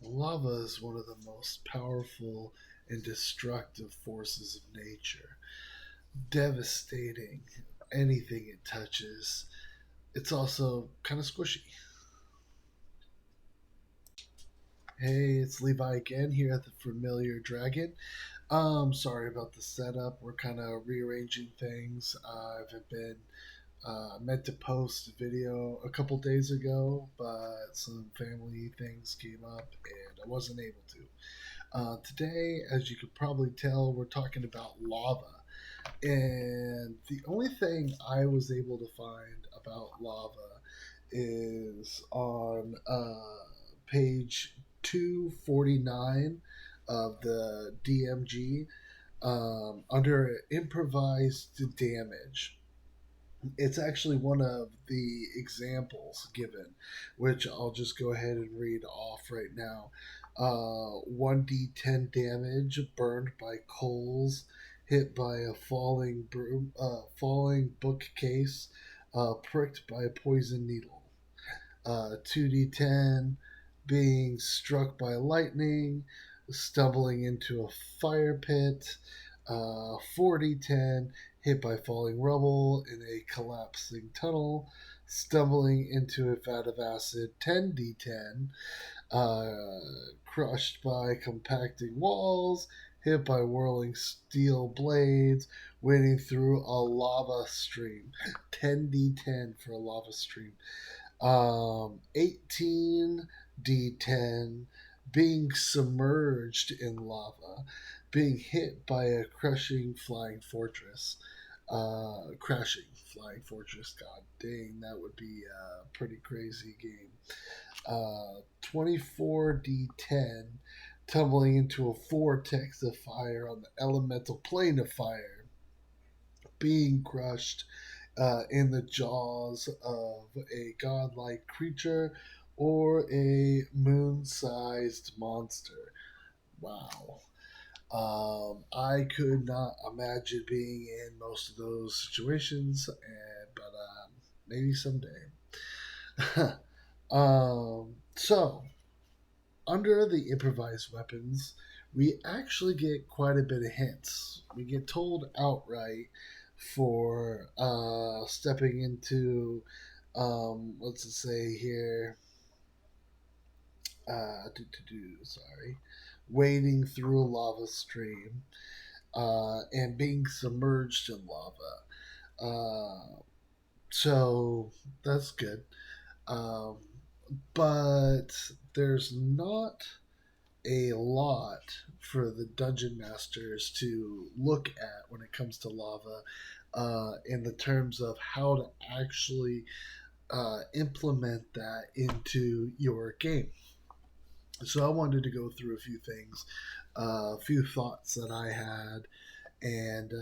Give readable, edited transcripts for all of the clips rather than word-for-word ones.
Lava is one of the most powerful and destructive forces of nature, devastating anything it touches. It's also kind of squishy. Hey, it's Levi again here at the Familiar Dragon. Sorry about the setup. We're kind of rearranging things. I've been meant to post a video a couple days ago, but some family things came up and I wasn't able to. Today, as you could probably tell, we're talking about lava. And the only thing I was able to find about lava is on page 249 of the DMG under improvised damage. It's actually one of the examples given, which I'll just go ahead and read off right now. 1d10 damage, burned by coals, hit by a falling bookcase, pricked by a poison needle. 2d10, being struck by lightning, stumbling into a fire pit. 4d10, hit by falling rubble in a collapsing tunnel, stumbling into a vat of acid. 10d10, crushed by compacting walls, hit by whirling steel blades, wading through a lava stream. 10d10 for a lava stream. 18d10, being submerged in lava, being hit by a crushing flying fortress. Crashing flying fortress. God dang, that would be a pretty crazy game. 24d10, tumbling into a vortex of fire on the elemental plane of fire, being crushed in the jaws of a godlike creature or a moon sized monster. Wow. I could not imagine being in most of those situations, but maybe someday. So, under the improvised weapons, we actually get quite a bit of hints. We get told outright for stepping into, let's just say here, sorry, wading through a lava stream and being submerged in lava. So that's good. Um, but there's not a lot for the dungeon masters to look at when it comes to lava in the terms of how to actually implement that into your game. So I wanted to go through a few things, a few thoughts that I had, and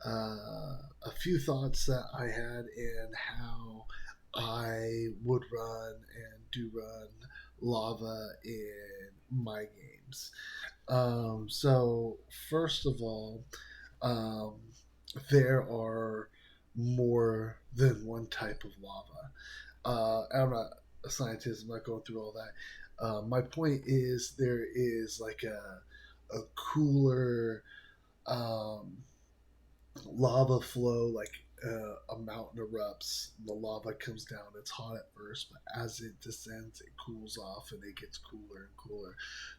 a few thoughts that I had in how I would run and do run lava in my games. So first of all, um, there are more than one type of lava. I'm not a scientist. I'm not going through all that. My point is there is like a cooler um, lava flow, like a mountain erupts, the lava comes down. It's hot at first, but as it descends, it cools off and it gets cooler and cooler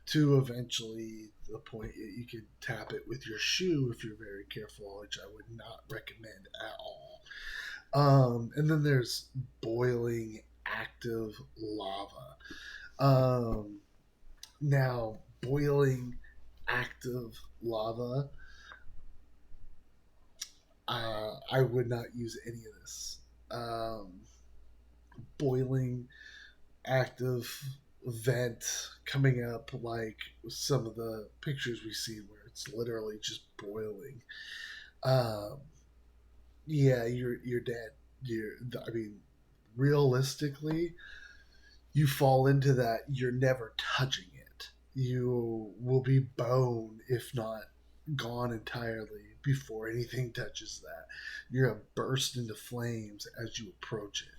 to eventually the point you can tap it with your shoe if you're very careful, which I would not recommend at all. And then there's boiling active lava. Now, boiling active lava, I would not use any of this. Boiling active vent coming up like some of the pictures we see where it's literally just boiling. Um, yeah, you're dead. I mean, realistically, you fall into that, you're never touching it. You will be bone, if not gone entirely, before anything touches that. You're going to burst into flames as you approach it.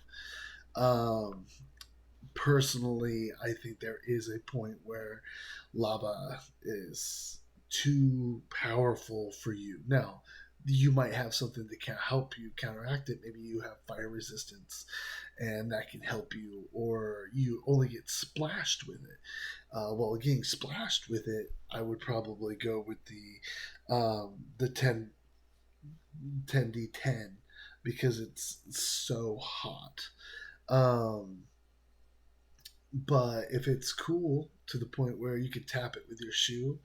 personally, I think there is a point where lava is too powerful for you. Now, you might have something that can help you counteract it. Maybe you have fire resistance, and that can help you, or you only get splashed with it. Well, getting splashed with it, I would probably go with the 10d10 because it's so hot. Um, but if it's cool to the point where you can tap it with your shoe,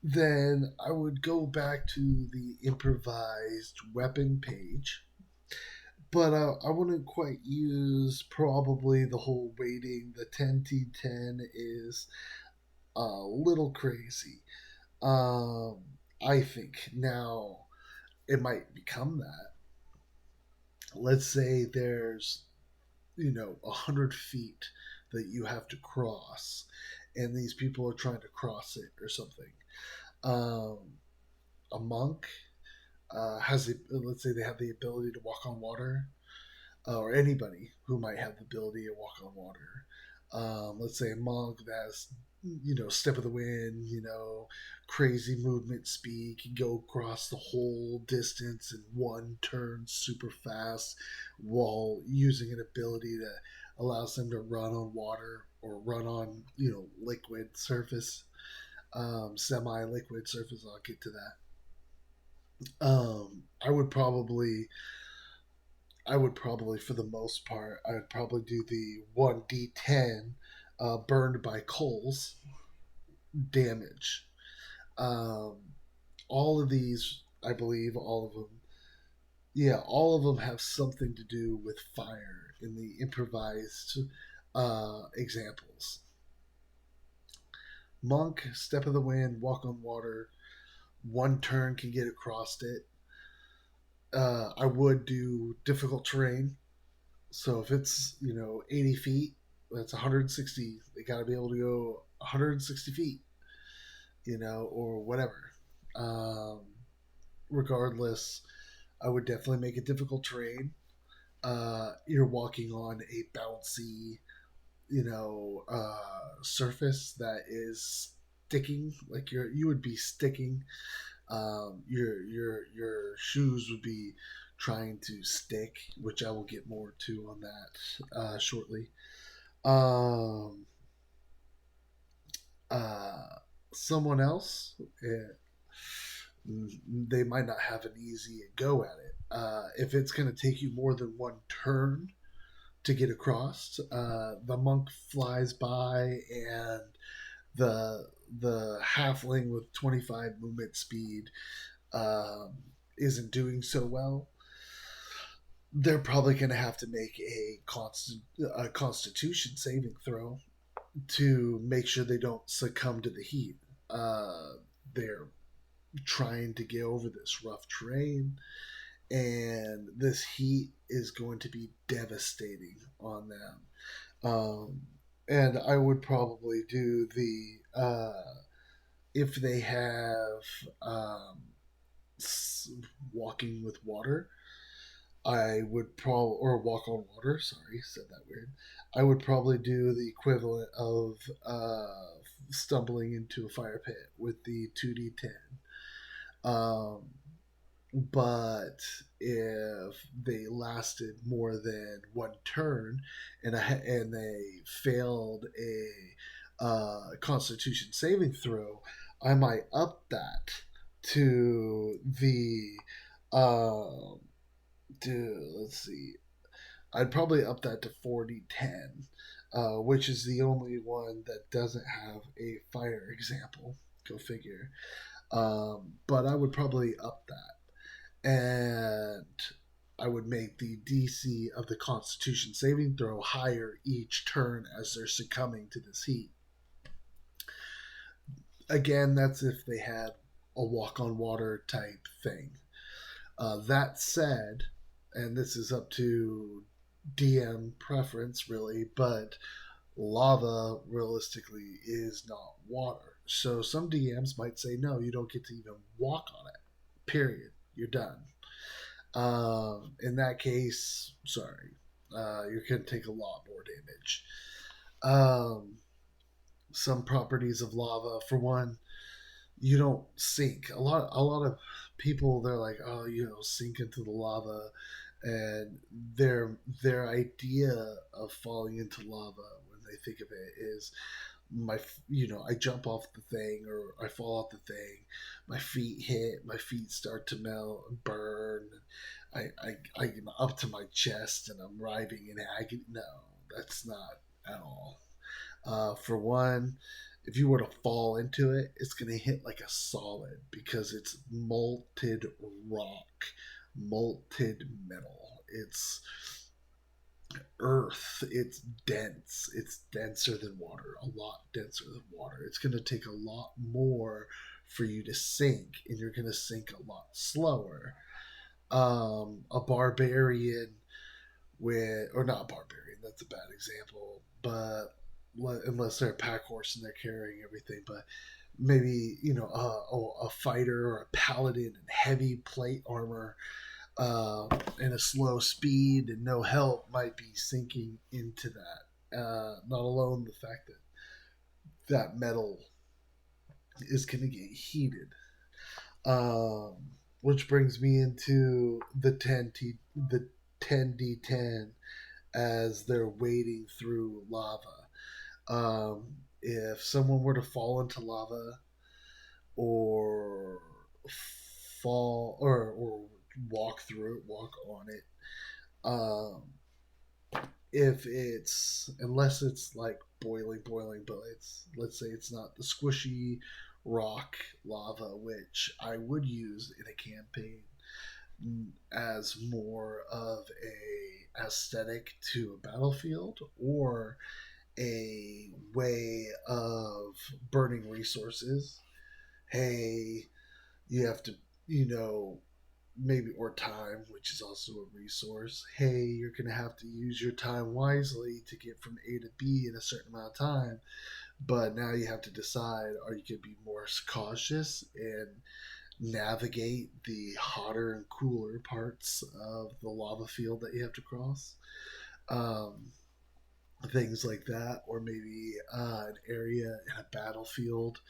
then I would go back to the improvised weapon page. But I wouldn't quite use probably the whole weighting. The 10t10 is a little crazy. Um, I think now it might become that. Let's say there's 100 feet that you have to cross, and these people are trying to cross it or something. Um, a monk has the let's say they have the ability to walk on water, or anybody who might have the ability to walk on water. Let's say a monk that's step of the wind, crazy movement speed, can go across the whole distance in one turn super fast while using an ability that allows them to run on water or run on liquid surface, semi-liquid surface. I'll get to that. I would probably, for the most part, I would probably do the 1d10 burned by coals damage. Um, all of these, I believe, all of them, yeah, all of them have something to do with fire in the improvised examples. Monk, step of the wind, walk on water, one turn can get across it. I would do difficult terrain. So if it's 80 feet, that's 160. They got to be able to go 160 feet, or whatever. Um, Regardless, I would definitely make it difficult terrain. You're walking on a bouncy, surface that is sticking. Like you would be sticking. Your shoes would be trying to stick, which I will get more to on that shortly. Um, uh, Someone else, they might not have an easy go at it. If it's going to take you more than one turn to get across, the monk flies by, and the the halfling with 25 movement speed um, isn't doing so well. They're probably going to have to make a constitution saving throw to make sure they don't succumb to the heat. They're trying to get over this rough terrain, and this heat is going to be devastating on them. Um, and I would probably do if they have um, walking with water, I would probably, or walk on water. Sorry, said that weird. I would probably do the equivalent of stumbling into a fire pit with the 2d10. Um, but if they lasted more than one turn, and they failed a Constitution saving throw, I might up that to the um, let's see, I'd probably up that to 4010, which is the only one that doesn't have a fire example. Go figure. But I would probably up that, and I would make the DC of the Constitution saving throw higher each turn as they're succumbing to this heat. Again, that's if they had a walk on water type thing. That said, and this is up to DM preference really, but lava realistically is not water. So some DMs might say, no, you don't get to even walk on it. Period. You're done. In that case, sorry, you're going to take a lot more damage. Um, some properties of lava, for one, you don't sink. A lot of people, they're like, oh, sink into the lava, and their idea of falling into lava when they think of it is I jump off the thing or I fall off the thing, my feet hit, my feet start to melt and burn. I'm up to my chest and I'm writhing in agony. No, that's not at all. For one, if you were to fall into it, it's going to hit like a solid because it's molten rock, molten metal. It's earth. It's dense. It's denser than water, a lot denser than water. It's going to take a lot more for you to sink, and you're going to sink a lot slower. A barbarian or not barbarian, that's a bad example, but unless they're a pack horse and they're carrying everything, but maybe a fighter or a paladin in heavy plate armor, and a slow speed and no help might be sinking into that. Not alone the fact that that metal is going to get heated. Um, which brings me into the 10d10 as they're wading through lava. If someone were to fall into lava or or walk through it, walk on it, um, if it's unless it's like boiling, but let's say it's not the squishy rock lava, which I would use in a campaign as more of a aesthetic to a battlefield or a way of burning resources. Hey, you have to, you know, maybe or time, which is also a resource. Hey, you're going to have to use your time wisely to get from A to B in a certain amount of time. But now you have to decide, are you going to be more cautious and navigate the hotter and cooler parts of the lava field that you have to cross? Um, Things like that, or maybe an area in a battlefield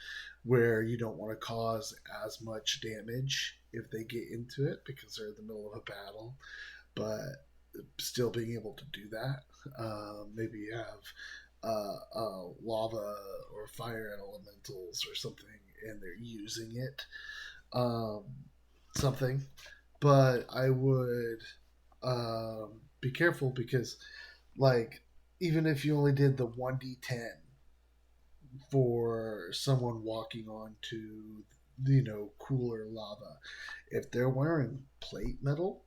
where you don't want to cause as much damage if they get into it because they're in the middle of a battle, but still being able to do that. Maybe you have lava or fire elementals or something, and they're using it. Um, Something, but I would be careful because, like, even if you only did the 1d10 for someone walking onto cooler lava, if they're wearing plate metal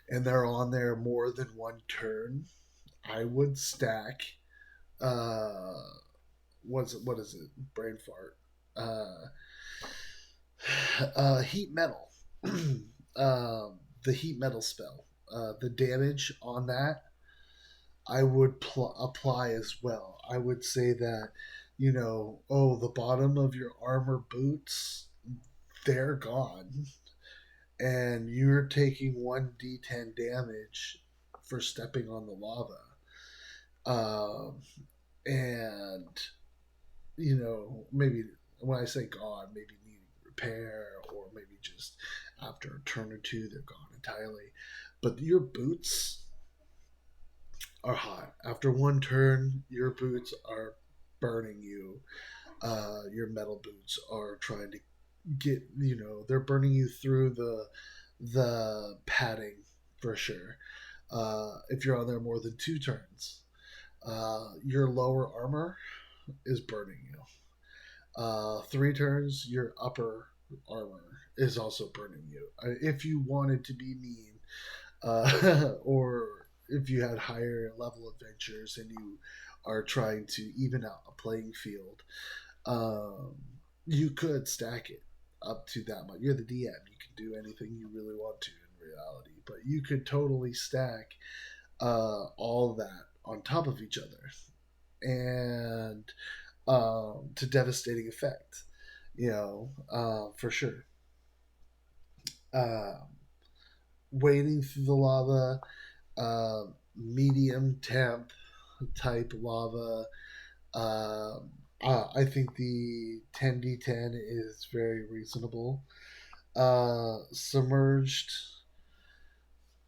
and they're on there more than one turn, I would stack uh what is it, brain fart, heat metal. The heat metal spell, the damage on that I would apply as well. I would say that, the bottom of your armor boots, they're gone. And you're taking 1d10 damage for stepping on the lava. And, maybe when I say gone, maybe needing repair or maybe just after a turn or two, they're gone entirely. But your boots are hot. After one turn, your boots are burning you. Your metal boots are trying to they're burning you through the padding for sure. If you're on there more than two turns, your lower armor is burning you. Three turns, your upper armor is also burning you. If you wanted to be mean, or if you had higher level adventures and you are trying to even out a playing field, um, you could stack it up to that much. You're the DM. You can do anything you really want to in reality, but you could totally stack all that on top of each other and to devastating effect. For sure. Um, Wading through the lava, medium temp, type lava. Um, I think the 10d10 is very reasonable. Submerged,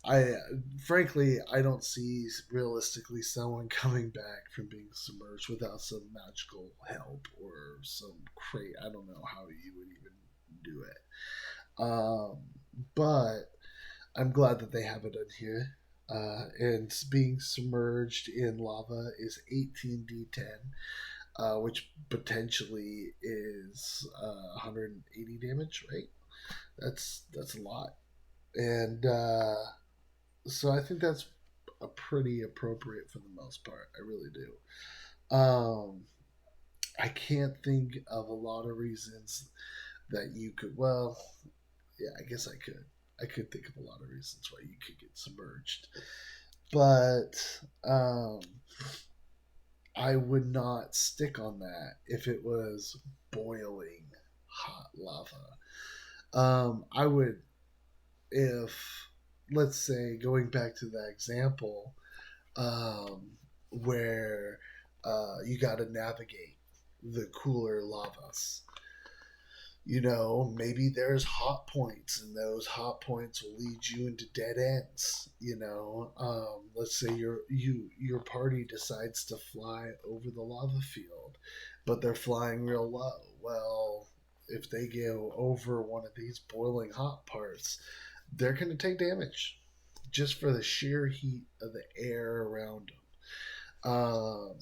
I frankly I don't see realistically someone coming back from being submerged without some magical help or some crate. I don't know how you would even do it. Um, but I'm glad that they have it in here. And being submerged in lava is 18d10, which potentially is 180 damage, right? That's a lot, and so I think that's a pretty appropriate for the most part. I really do. I can't think of a lot of reasons that you could. Well, yeah, I guess I could. I could think of a lot of reasons why you could get submerged, but um, I would not stick on that if it was boiling hot lava. I would, if, let's say, going back to that example, um, where you got to navigate the cooler lavas. Maybe there's hot points, and those hot points will lead you into dead ends. Let's say your party decides to fly over the lava field, but they're flying real low. Well, if they go over one of these boiling hot parts, they're going to take damage just for the sheer heat of the air around them.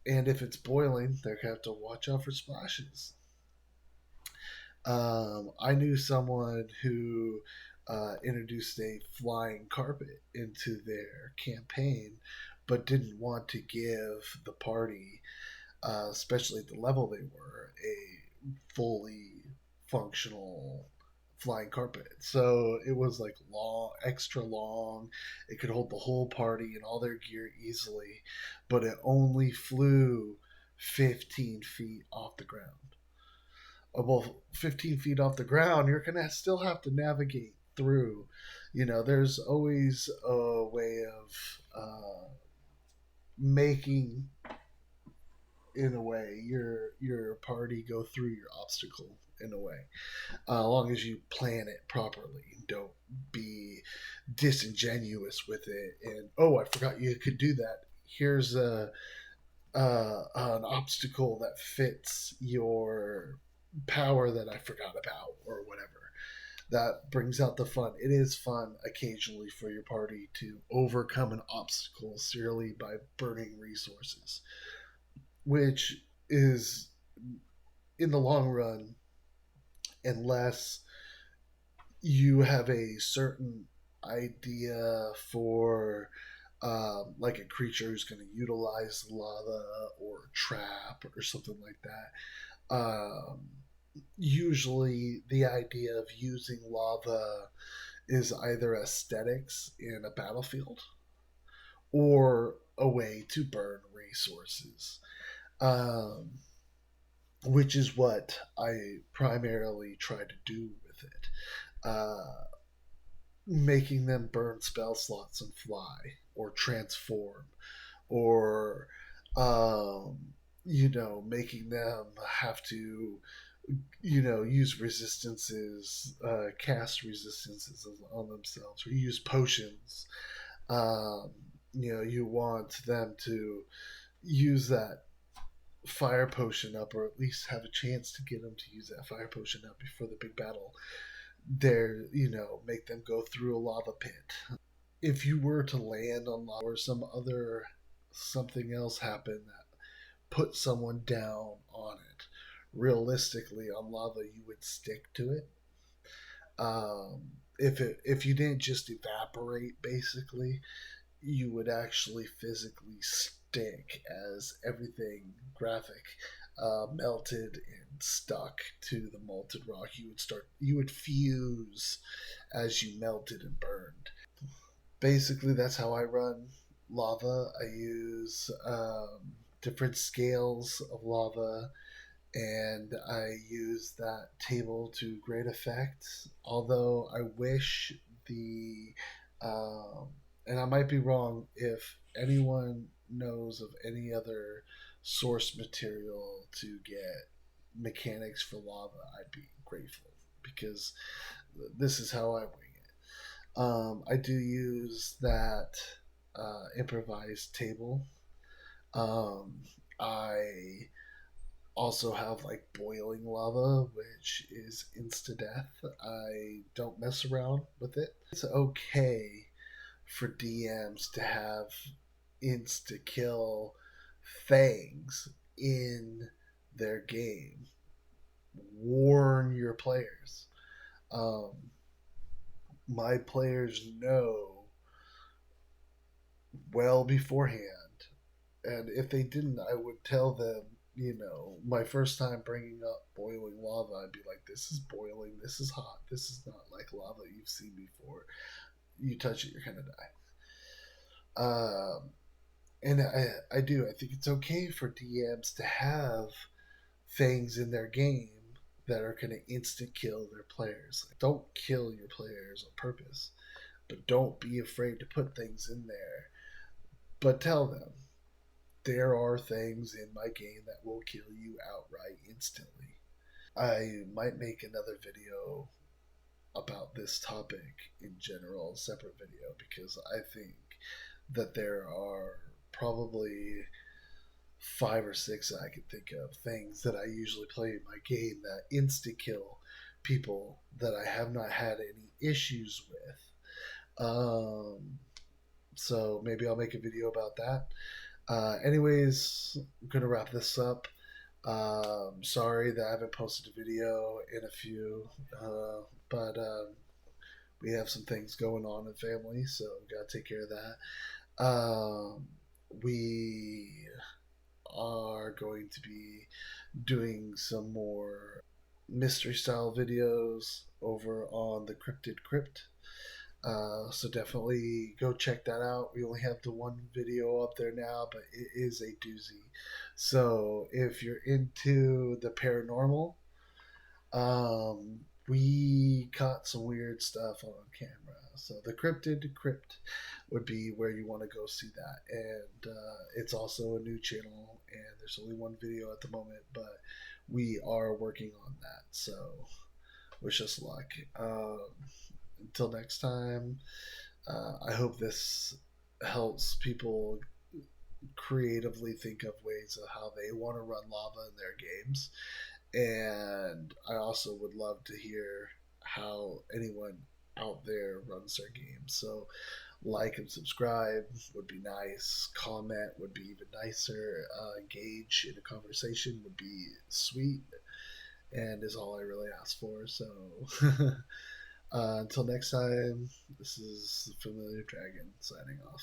And if it's boiling, they have to watch out for splashes. I knew someone who introduced a flying carpet into their campaign, but didn't want to give the party, especially at the level they were, a fully functional flying carpet. So it was like long, extra long. It could hold the whole party and all their gear easily, but it only flew 15 feet off the ground. Well, 15 feet off the ground, you're going to still have to navigate through. There's always a way of making, in a way, your party go through your obstacle in a way, as long as you plan it properly. Don't be disingenuous with it. And I forgot you could do that. Here's an obstacle that fits your power that I forgot about, or whatever. That brings out the fun. It is fun occasionally for your party to overcome an obstacle serially by burning resources, which is, in the long run, unless you have a certain idea for like a creature who's going to utilize lava or trap or something like that. Usually, the idea of using lava is either aesthetics in a battlefield or a way to burn resources, um, which is what I primarily try to do with it. Making them burn spell slots and fly or transform, or making them have to use resistances, cast resistances on themselves, or use potions. um, you want them to use that fire potion up, or at least have a chance to get them to use that fire potion up before the big battle. There, make them go through a lava pit. If you were to land on lava, or something else happen that put someone down on it, realistically on lava you would stick to it. If you didn't just evaporate, basically, you would actually physically stick as everything graphic melted and stuck to the molten rock. You would fuse as you melted and burned. Basically, that's how I run lava. I use different scales of lava, and I use that table to great effect. Although I wish the, um, and I might be wrong, if anyone knows of any other source material to get mechanics for lava, I'd be grateful because this is how I wing it. I do use that improvised table. Um, I also have like boiling lava, which is insta death. I don't mess around with it. It's okay for DMs to have insta kill things in their game. Warn your players. Um, my players know well beforehand, and if they didn't, I would tell them. My first time bringing up boiling lava, I'd be like, "This is boiling. This is hot. This is not like lava you've seen before. You touch it, you're gonna die." And I do. I think it's okay for DMs to have things in their game that are going to instant kill their players. Don't kill your players on purpose, but don't be afraid to put things in there. But tell them there are things in my game that will kill you outright instantly. I might make another video about this topic in general, separate video, because I think that there are probably five or six I can think of things that I usually play in my game that insta kill people that I have not had any issues with. So maybe I'll make a video about that. Anyways, I'm gonna wrap this up. Sorry that I haven't posted a video in a few, but we have some things going on in family, so we gotta take care of that. We are going to be doing some more mystery style videos over on the Cryptid Crypt. So definitely go check that out. We only have the one video up there now, but it is a doozy. So if you're into the paranormal, we caught some weird stuff on camera. So the Cryptid Crypt would be where you want to go see that. And it's also a new channel, and there's only one video at the moment, but we are working on that. So wish us luck. Until next time, I hope this helps people creatively think of ways of how they want to run lava in their games. And I also would love to hear how anyone out there runs their games. So, like and subscribe would be nice. Comment would be even nicer. Engage in a conversation would be sweet, and is all I really ask for. So, until next time, this is the Familiar Dragon signing off.